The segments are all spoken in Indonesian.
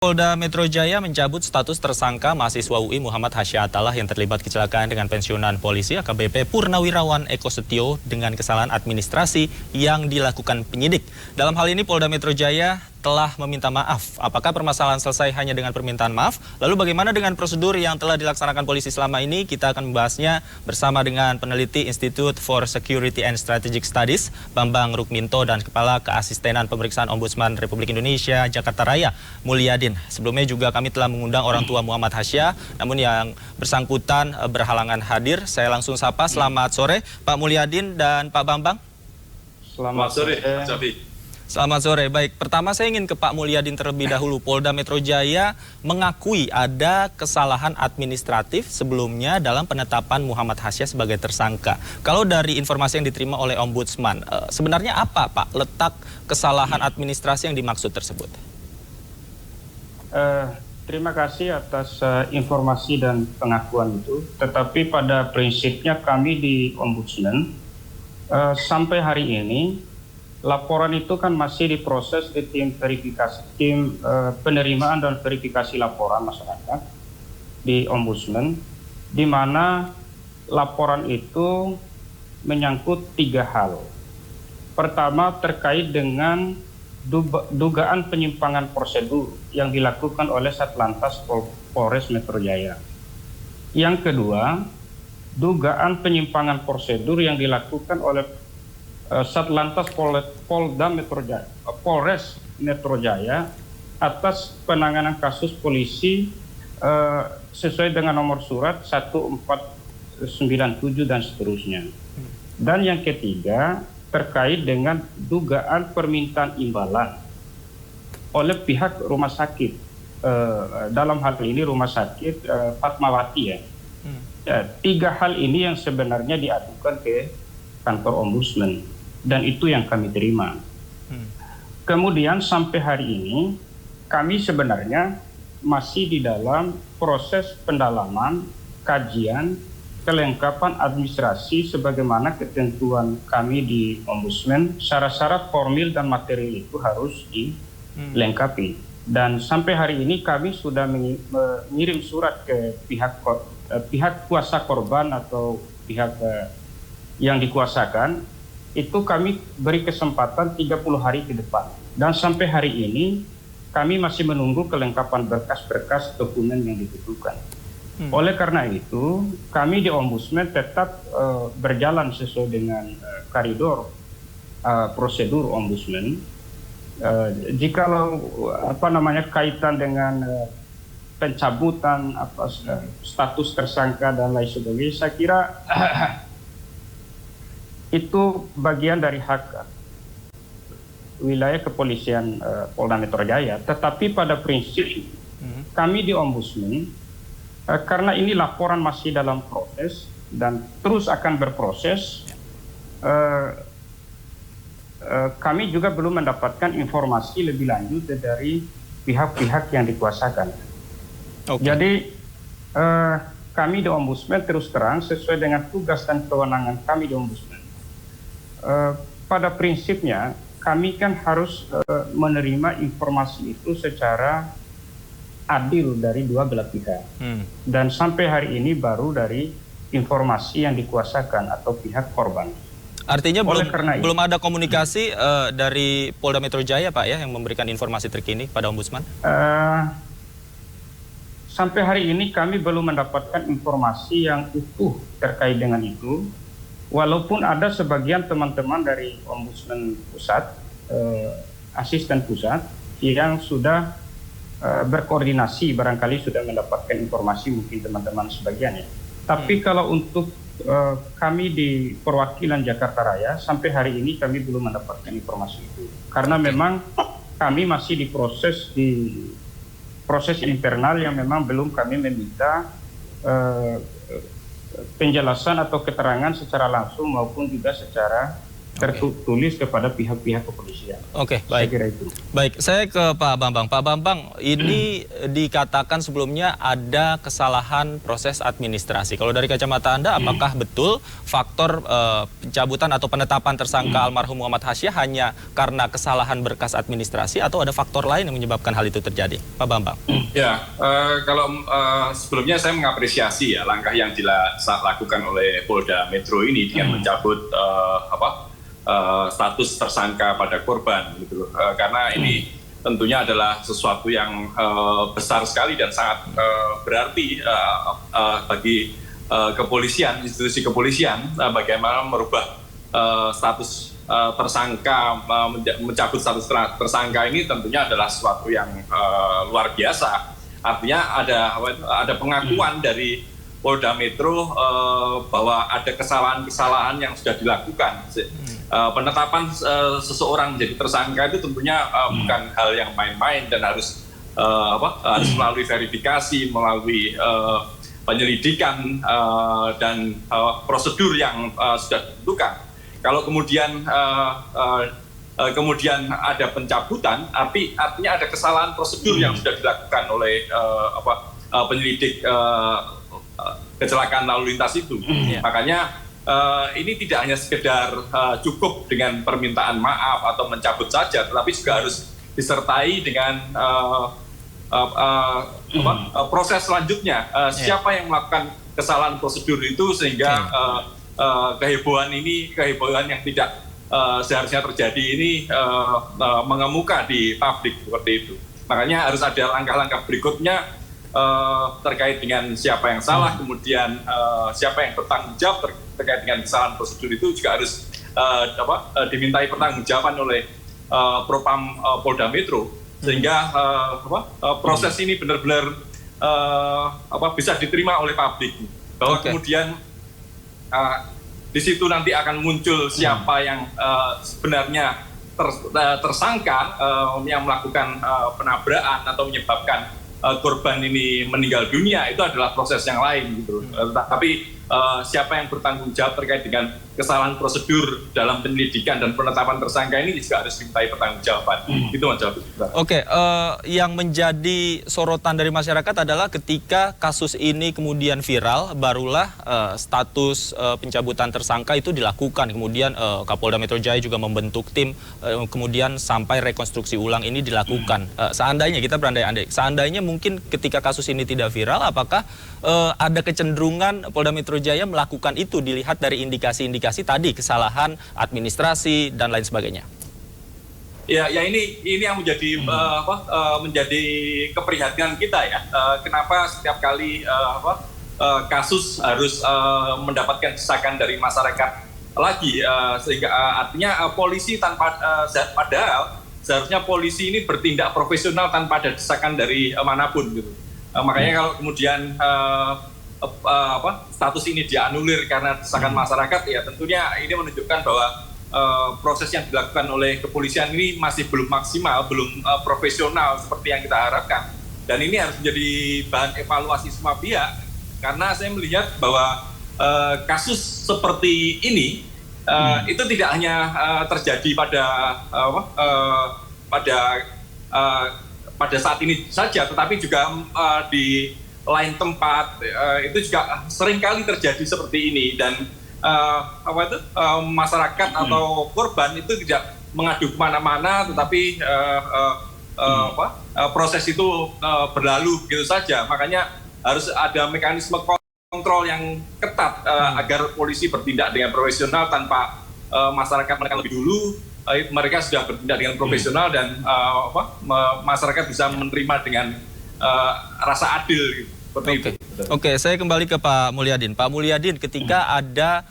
Polda Metro Jaya mencabut status tersangka mahasiswa UI Muhammad Hasya Atallah yang terlibat kecelakaan dengan pensiunan polisi AKBP Purnawirawan Eko Setio dengan kesalahan administrasi yang dilakukan penyidik. Dalam hal ini Polda Metro Jaya telah meminta maaf. Apakah permasalahan selesai hanya dengan permintaan maaf? Lalu bagaimana dengan prosedur yang telah dilaksanakan polisi selama ini? Kita akan membahasnya bersama dengan peneliti Institute for Security and Strategic Studies Bambang Rukminto dan Kepala Keasistenan Pemeriksaan Ombudsman Republik Indonesia Jakarta Raya Mulyadin. Sebelumnya juga kami telah mengundang orang tua Muhammad Hasya, namun yang bersangkutan berhalangan hadir. Saya langsung sapa, selamat sore Pak Mulyadin dan Pak Bambang. Selamat sore, Pak Cafi. Selamat sore. Baik, pertama saya ingin ke Pak Mulyadin terlebih dahulu. Polda Metro Jaya mengakui ada kesalahan administratif sebelumnya dalam penetapan Muhammad Hasya sebagai tersangka. Kalau dari informasi yang diterima oleh Ombudsman, sebenarnya apa Pak letak kesalahan administrasi yang dimaksud tersebut? Terima kasih atas informasi dan pengakuan itu. Tetapi pada prinsipnya kami di Ombudsman sampai hari ini laporan itu kan masih diproses di tim verifikasi, tim penerimaan dan verifikasi laporan masyarakat di Ombudsman, di mana laporan itu menyangkut 3 hal. Pertama, terkait dengan dugaan penyimpangan prosedur yang dilakukan oleh Satlantas Polres Metro Jaya. Yang kedua, dugaan penyimpangan prosedur yang dilakukan oleh Satlantas Polres Metro Jaya atas penanganan kasus polisi sesuai dengan nomor surat 1497 dan seterusnya. Dan yang ketiga, terkait dengan dugaan permintaan imbalan oleh pihak rumah sakit, dalam hal ini rumah sakit Fatmawati ya. 3 hal ini yang sebenarnya diadukan ke kantor Ombudsman dan itu yang kami terima. Kemudian sampai hari ini kami sebenarnya masih di dalam proses pendalaman, kajian, kelengkapan administrasi sebagaimana ketentuan kami di Ombudsman. Syarat-syarat formil dan material itu harus dilengkapi. Dan sampai hari ini kami sudah mengirim surat ke pihak kuasa korban atau pihak yang dikuasakan. Itu kami beri kesempatan 30 hari ke depan. Dan sampai hari ini kami masih menunggu kelengkapan berkas-berkas dokumen yang dibutuhkan. Oleh karena itu, kami di Ombudsman tetap berjalan sesuai dengan koridor prosedur Ombudsman. Jikalau kaitan dengan pencabutan status tersangka dan lain sebagainya, saya kira itu bagian dari hak wilayah kepolisian Polda Metro Jaya. Tetapi pada prinsip kami di Ombudsman, karena ini laporan masih dalam proses dan terus akan berproses, kami juga belum mendapatkan informasi lebih lanjut dari pihak-pihak yang dikuasakan. Okay. Jadi kami di Ombudsman terus terang sesuai dengan tugas dan kewenangan kami di Ombudsman. Pada prinsipnya kami kan harus menerima informasi itu secara adil dari dua belah pihak. Dan sampai hari ini baru dari informasi yang dikuasakan atau pihak korban. Artinya belum ada komunikasi dari Polda Metro Jaya Pak ya yang memberikan informasi terkini pada Ombudsman? Sampai hari ini kami belum mendapatkan informasi yang utuh terkait dengan itu. Walaupun ada sebagian teman-teman dari Ombudsman Pusat, asisten pusat yang sudah berkoordinasi, barangkali sudah mendapatkan informasi, mungkin teman-teman sebagian ya. Tapi kalau untuk kami di perwakilan Jakarta Raya, sampai hari ini kami belum mendapatkan informasi itu. Karena memang kami masih di proses internal yang memang belum kami meminta penjelasan atau keterangan secara langsung maupun juga secara tertulis kepada pihak-pihak kepolisian. Oke, Saya baik. kira itu. Baik, saya ke Pak Bambang. Pak Bambang, ini dikatakan sebelumnya ada kesalahan proses administrasi. Kalau dari kacamata Anda, apakah betul faktor pencabutan atau penetapan tersangka almarhum Muhammad Hasyiah hanya karena kesalahan berkas administrasi atau ada faktor lain yang menyebabkan hal itu terjadi? Pak Bambang. Ya, kalau sebelumnya saya mengapresiasi ya langkah yang dilakukan oleh Polda Metro ini dengan mencabut status tersangka pada korban, gitu loh. Karena ini tentunya adalah sesuatu yang besar sekali dan sangat berarti bagi kepolisian, institusi kepolisian, bagaimana merubah status tersangka, mencabut status tersangka ini tentunya adalah sesuatu yang luar biasa. Artinya ada pengakuan dari Polda Metro bahwa ada kesalahan-kesalahan yang sudah dilakukan. Penetapan seseorang menjadi tersangka itu tentunya bukan hal yang main-main dan harus melalui verifikasi, melalui penyelidikan dan prosedur yang sudah ditentukan. Kalau kemudian ada pencabutan, artinya ada kesalahan prosedur yang sudah dilakukan oleh penyelidik kecelakaan lalu lintas itu. Makanya ini tidak hanya sekedar cukup dengan permintaan maaf atau mencabut saja, tetapi juga harus disertai dengan proses selanjutnya. Siapa yang melakukan kesalahan prosedur itu sehingga kehebohan yang tidak seharusnya terjadi ini mengemuka di publik seperti itu. Makanya harus ada langkah-langkah berikutnya terkait dengan siapa yang salah, kemudian siapa yang bertanggung jawab terkait dengan kesalahan prosedur itu juga harus dimintai pertanggungjawaban oleh Propam Polda Metro sehingga proses ini benar-benar bisa diterima oleh publik bahwa kemudian di situ nanti akan muncul siapa yang sebenarnya tersangka yang melakukan penabrakan atau menyebabkan korban ini meninggal dunia. Itu adalah proses yang lain gitu. Tapi siapa yang bertanggung jawab terkait dengan kesalahan prosedur dalam penyelidikan dan penetapan tersangka ini juga harus dimintai pertanggungjawaban. Itu Mas Jawab. Oke, yang menjadi sorotan dari masyarakat adalah ketika kasus ini kemudian viral, barulah status pencabutan tersangka itu dilakukan. Kemudian Kapolda Metro Jaya juga membentuk tim, kemudian sampai rekonstruksi ulang ini dilakukan. Seandainya, kita berandai-andai, seandainya mungkin ketika kasus ini tidak viral, apakah ada kecenderungan Polda Metro Jaya melakukan itu dilihat dari indikasi-indikasi tadi, kesalahan administrasi dan lain sebagainya? Ya ini yang menjadi menjadi keprihatinan kita ya. Kenapa setiap kali kasus harus mendapatkan desakan dari masyarakat lagi, sehingga artinya polisi padahal seharusnya polisi ini bertindak profesional tanpa ada desakan dari manapun gitu. Makanya kalau kemudian status ini dianulir karena desakan masyarakat, ya tentunya ini menunjukkan bahwa proses yang dilakukan oleh kepolisian ini masih belum maksimal, belum profesional seperti yang kita harapkan. Dan ini harus menjadi bahan evaluasi semua pihak, karena saya melihat bahwa kasus seperti ini itu tidak hanya terjadi pada saat ini saja, tetapi juga di lain tempat itu juga seringkali terjadi seperti ini. Dan masyarakat atau korban itu tidak mengadu kemana-mana, tetapi proses itu berlalu begitu saja. Makanya harus ada mekanisme kontrol yang ketat agar polisi bertindak dengan profesional tanpa masyarakat mereka lebih dulu. Mereka sudah bertindak dengan profesional dan masyarakat bisa menerima dengan rasa adil gitu. Oke, saya kembali ke Pak Mulyadin. Pak Mulyadin, ketika ada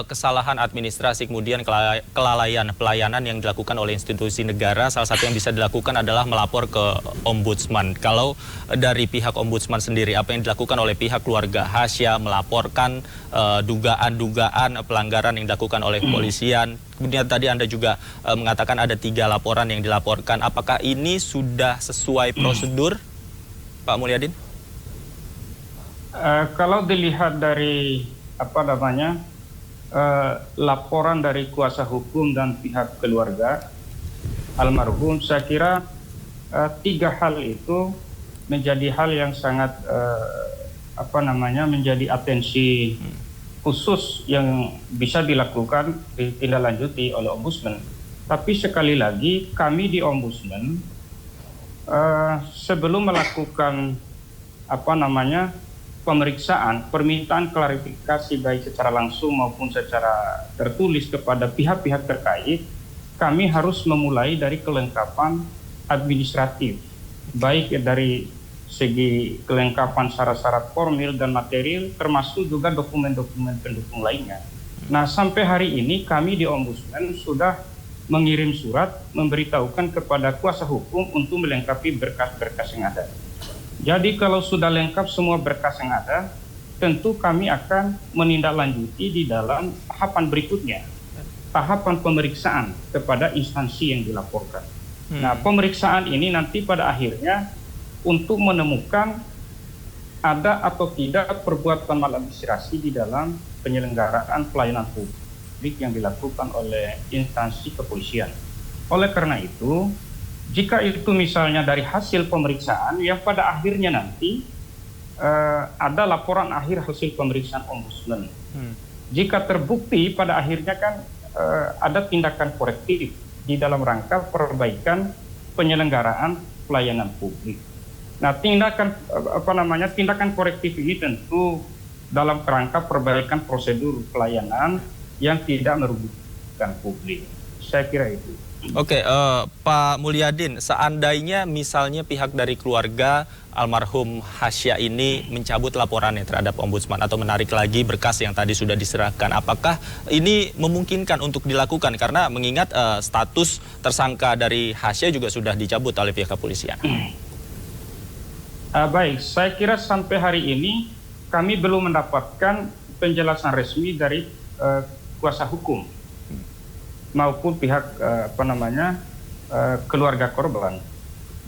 kesalahan administrasi, kemudian kelalaian pelayanan yang dilakukan oleh institusi negara, salah satu yang bisa dilakukan adalah melapor ke Ombudsman. Kalau dari pihak Ombudsman sendiri, apa yang dilakukan oleh pihak keluarga Hasyiah melaporkan dugaan-dugaan pelanggaran yang dilakukan oleh kepolisian. Kemudian tadi Anda juga mengatakan ada 3 laporan yang dilaporkan. Apakah ini sudah sesuai prosedur, Pak Mulyadin? Kalau dilihat dari laporan dari kuasa hukum dan pihak keluarga almarhum, saya kira 3 hal itu menjadi hal yang sangat menjadi atensi khusus yang bisa dilakukan ditindaklanjuti oleh Ombudsman. Tapi sekali lagi kami di Ombudsman sebelum melakukan pemeriksaan, permintaan klarifikasi baik secara langsung maupun secara tertulis kepada pihak-pihak terkait, kami harus memulai dari kelengkapan administratif, baik dari segi kelengkapan syarat-syarat formil dan material, termasuk juga dokumen-dokumen pendukung lainnya. Nah, sampai hari ini kami di Ombudsman sudah mengirim surat memberitahukan kepada kuasa hukum untuk melengkapi berkas-berkas yang ada. Jadi kalau sudah lengkap semua berkas yang ada, tentu kami akan menindaklanjuti di dalam tahapan berikutnya, tahapan pemeriksaan kepada instansi yang dilaporkan. Nah, pemeriksaan ini nanti pada akhirnya untuk menemukan ada atau tidak perbuatan maladministrasi di dalam penyelenggaraan pelayanan publik yang dilakukan oleh instansi kepolisian. Oleh karena itu, jika itu misalnya dari hasil pemeriksaan yang pada akhirnya nanti ada laporan akhir hasil pemeriksaan Ombudsman. Jika terbukti pada akhirnya kan ada tindakan korektif di dalam rangka perbaikan penyelenggaraan pelayanan publik. Nah, tindakan korektif ini tentu dalam kerangka perbaikan prosedur pelayanan yang tidak merugikan publik. Saya kira itu. Oke, Pak Mulyadin, seandainya misalnya pihak dari keluarga almarhum Hasya ini mencabut laporannya terhadap Ombudsman atau menarik lagi berkas yang tadi sudah diserahkan, apakah ini memungkinkan untuk dilakukan? Karena mengingat status tersangka dari Hasya juga sudah dicabut oleh pihak kepolisian. Baik, saya kira sampai hari ini kami belum mendapatkan penjelasan resmi dari kuasa hukum maupun pihak keluarga korban.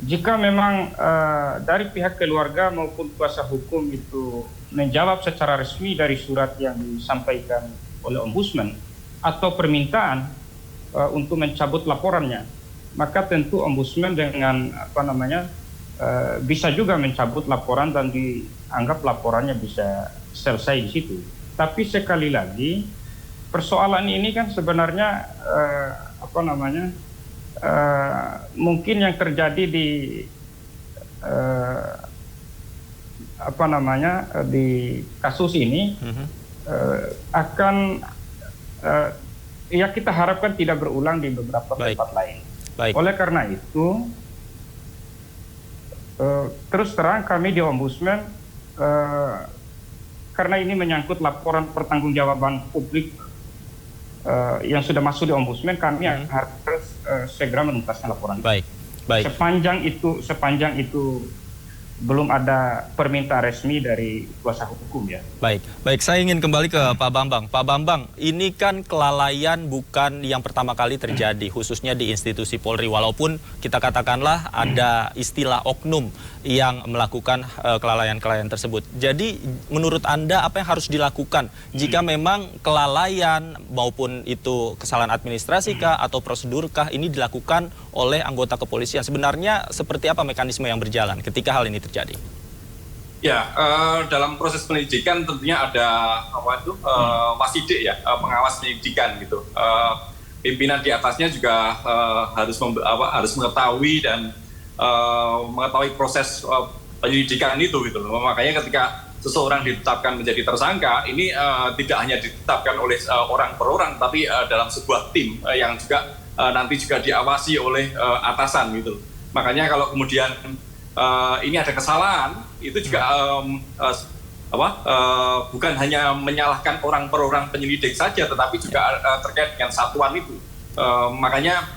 Jika memang dari pihak keluarga maupun kuasa hukum itu menjawab secara resmi dari surat yang disampaikan oleh Ombudsman atau permintaan untuk mencabut laporannya, maka tentu Ombudsman dengan bisa juga mencabut laporan dan dianggap laporannya bisa selesai di situ. Tapi sekali lagi, persoalan ini kan sebenarnya mungkin yang terjadi di di kasus ini akan ya kita harapkan tidak berulang di beberapa tempat lain. Oleh karena itu, terus terang kami di Ombudsman, karena ini menyangkut laporan pertanggungjawaban publik yang sudah masuk di Ombudsman, kami harus segera menuntaskan laporan. Baik. Sepanjang itu belum ada permintaan resmi dari kuasa hukum ya. Baik. Saya ingin kembali ke Pak Bambang. Pak Bambang, ini kan kelalaian bukan yang pertama kali terjadi, khususnya di institusi Polri. Walaupun kita katakanlah ada istilah oknum yang melakukan kelalaian-kelalaian tersebut. Jadi menurut Anda apa yang harus dilakukan jika memang kelalaian maupun itu kesalahan administrasi kah atau prosedur kah ini dilakukan oleh anggota kepolisian? Sebenarnya seperti apa mekanisme yang berjalan ketika hal ini terjadi? Ya, dalam proses penyidikan tentunya ada wasidik ya, pengawas penyidikan gitu. Pimpinan di atasnya juga harus mengetahui dan mengetahui proses penyelidikan itu gitu loh. Makanya ketika seseorang ditetapkan menjadi tersangka, ini tidak hanya ditetapkan oleh orang per orang, tapi dalam sebuah tim yang juga nanti juga diawasi oleh atasan gitu. Makanya kalau kemudian ini ada kesalahan, itu juga bukan hanya menyalahkan orang per orang penyelidik saja, tetapi juga terkait dengan satuan itu. Makanya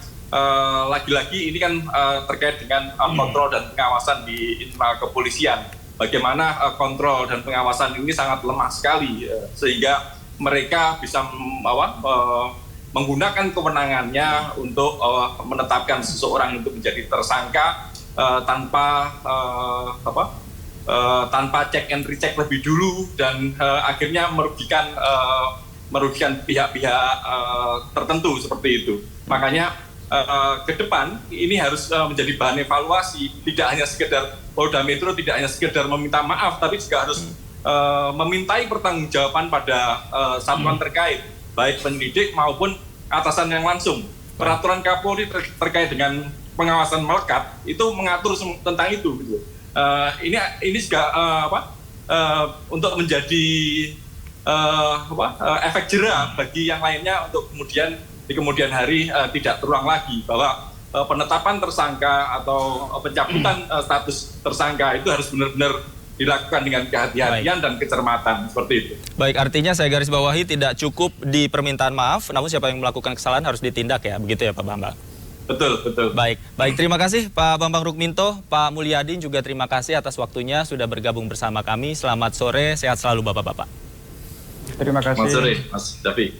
lagi-lagi ini kan terkait dengan kontrol dan pengawasan di internal kepolisian. Bagaimana kontrol dan pengawasan ini sangat lemah sekali, sehingga mereka bisa menggunakan kewenangannya untuk menetapkan seseorang itu menjadi tersangka tanpa cek and recheck lebih dulu, dan akhirnya merugikan merugikan pihak-pihak tertentu seperti itu. Makanya ke depan ini harus menjadi bahan evaluasi, tidak hanya sekedar Polda Metro tidak hanya sekedar meminta maaf, tapi juga harus memintai pertanggungjawaban pada satuan terkait, baik penyidik maupun atasan yang langsung. Peraturan Kapolri terkait dengan pengawasan melekat itu mengatur tentang itu. Gitu. Ini juga untuk menjadi efek jera bagi yang lainnya untuk kemudian di kemudian hari tidak terulang lagi bahwa penetapan tersangka atau pencabutan status tersangka itu harus benar-benar dilakukan dengan kehati-hatian dan kecermatan seperti itu. Baik, artinya saya garis bawahi tidak cukup di permintaan maaf, namun siapa yang melakukan kesalahan harus ditindak ya, begitu ya Pak Bambang? Betul. Baik, terima kasih Pak Bambang Rukminto, Pak Mulyadin juga terima kasih atas waktunya sudah bergabung bersama kami. Selamat sore, sehat selalu Bapak-Bapak. Terima kasih. Selamat sore Mas Davi.